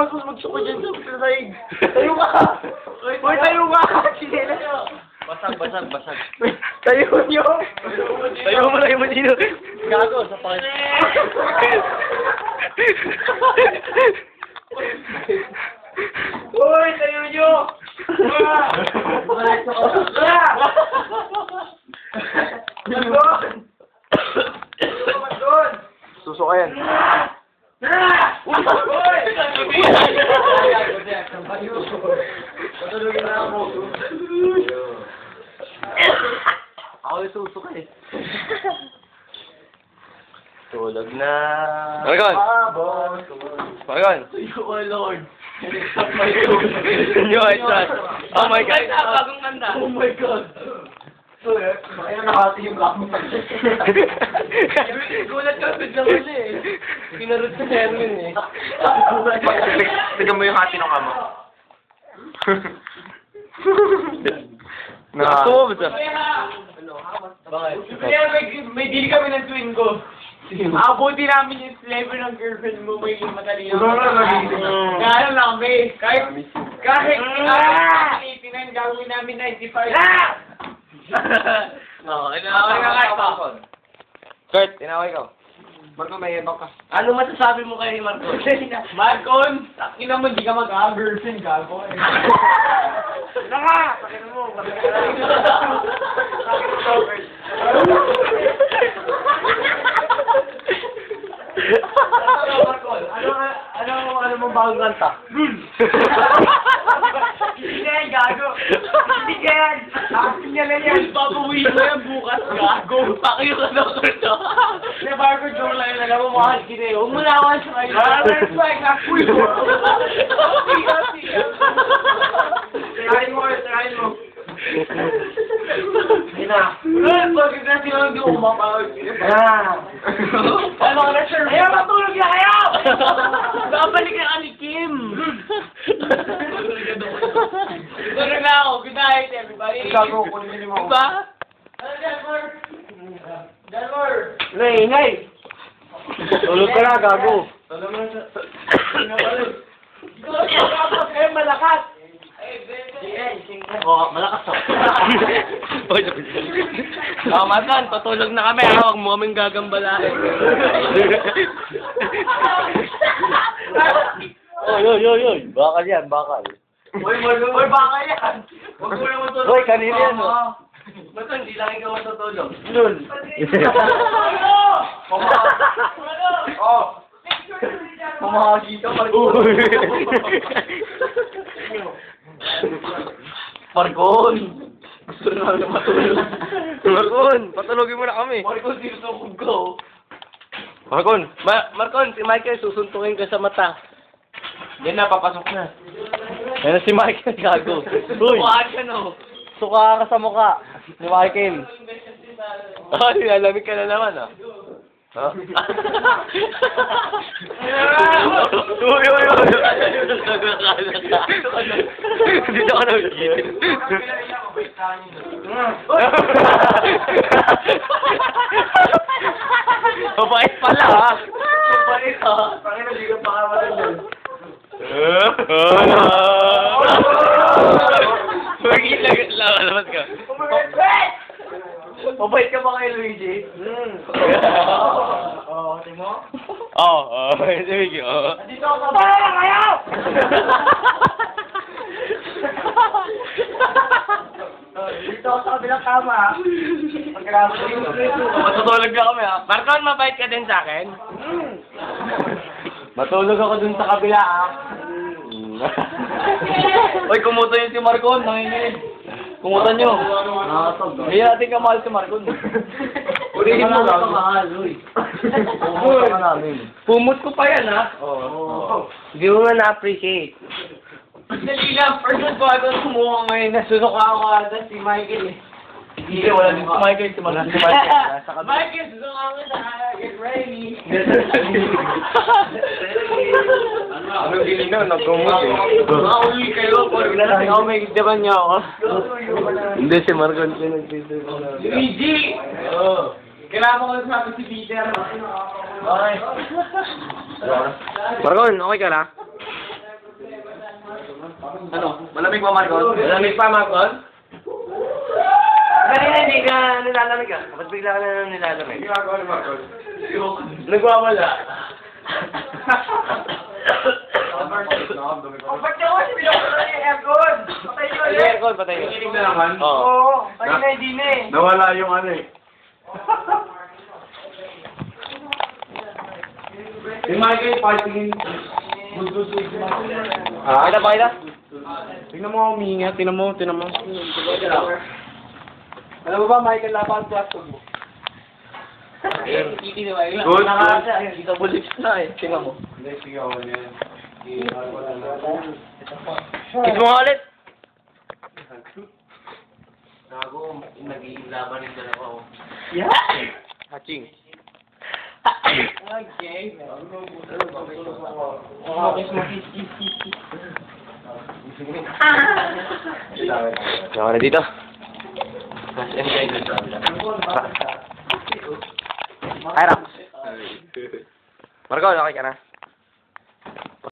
tapos magsuko dyan sa sahig. Tayo ka! Uy, tayo ka! Sinila nyo! Basag. Tayo nyo! Tayo mo lang yung matino. Gago, sa pakit. Uy, tayo nyo! Magdon! Suso ka yan. Patulogin na ako. Ako yung suso ka eh. Tulog na. Margon! Margon! Oh, Lord. New headshot. Oh my God. Bagong kanta. Oh my God. Kaya nakati yung lakong gulat ka biglang huli eh. Pinarot sa Hermin eh. Tignan mo yung hati ng kamo. Nakasumo ba siya? Bakit? May dili kami ng twin ko. Abuti namin yung flavor ng girlfriend mo, may matalino. Gano'n lang kami. Kahit 89, gagawin namin 95. Oo, inaway ka kahit pa. Kurt, inaway ka. Marco, may ebak ka. Ano masasabi mo kay Marcon? Marcon, ina mo, hindi ka mag-girlfriend, gago. Naka! Sakin mo, Marcon, ano mo bagong kanta? Hindi yan, gago. Hindi yan. Akin niya lang yan. Papawi ko yan bukas, gago. Pakiyo ka na ko ito. Hindi, Marcon, joke lang yun. Alam mo, mahal kita eh. Huwag mo na ako sa kayo. Red flag, nakuy mo. Tirahin mo kayo, tirahin mo. Ina. Pagkat na sila hindi ko kumapawag. Ano ka na, sir? Ayaw, matulog na kayo! Babalik na ka ni Kim. Tulog na ako. Good night, everybody. Gago, kunin mo. Diba? Ano, Delmore? Delmore? Ingay. Tulog ka na, gago. Tulog mo na siya. Ikaw, kayo malakas. Oo, malakas to. Margon, patulog na kami ha. Huwag mo kaming gagambalain. Oy. Bakal yan, bakal. Uy, baka yan. Huwag mo naman tulog. Uy, kanina yan, oh. Ba't hindi lang ikaw matutulog? Lul. Mamahagi ka, Marcon. Gusto na lang matulog. Margon, patulogin mo na kami. Marcon, sinusukog ko. Margon, Margon, si Michael susuntukin ka sa mata. Yan na, papasok na. Yan si Michael, gago. Uy, Mukhaan ka, no? suka ka sa mukha ni Michael. Ay, alamig ka na naman ah. Ha? Uy. Dito ka na. Mabait pala ha. Mabait ha. Pangina, di ka pakamatay dyan. Labas ka. Mabait ka ba kay Luigi? Oo, tingin mo? Oo, sige. Dito ako sa bahay kayo! Dito ako sa kabilang kama. Pagkakama dito. Matutulog na kami ha. Marcon, mabait ka din sa akin? Matulog ako dun sa kabila, ah. Uy, kumuta yun si Marcon, nanginginig. Kumuta nyo. Hindi natin kamahal si Marcon. Ulihin mo lang. Kumuta ka namin. Pumot ko pa yan, ha? Oo. Hindi mo nga na-appreciate. Dali lang, first ko ako kumuha ngayon, nasusuka ako ata si Michael eh. Hindi, wala din si Michael. Si Michael. Nasa kabila. Michael, susuka ako na, get ready. Anong gininaw? Nagkumot eh. Makauwi kayo, pag Ikaw may diban niya ako. Hindi, si Marcon pinag-video ko na. Luigi! Kailangan ko sabi si Peter. Okay. Marcon, okay ka na? Ano? Malamig ba, Marcon? Malamig pa, Marcon? Kanina hindi ka nilalamig ah. Ba't bigla ka na nilalamig? Nagwawala. Ba't niya ko siya yung aircon? Patay nyo ulit. Aircon, patay nyo. Nakikinig na naman. Oo. Oo, kanina hindi na eh. Nawala yung ano eh. Yung Michael, partingin. Pakita, pakita. Tingnan mo, umiingat. Tingnan mo. Alam mo ba, Michael, laban ang plastic mo? Good. Kita bulips na eh. Tingnan mo. Kiss mo nga ulit. Gago, nag-iilaban yung dalawa ko. Hatching. Okay. Yawa na dito. Ay, Rax. Marco, okay ka na?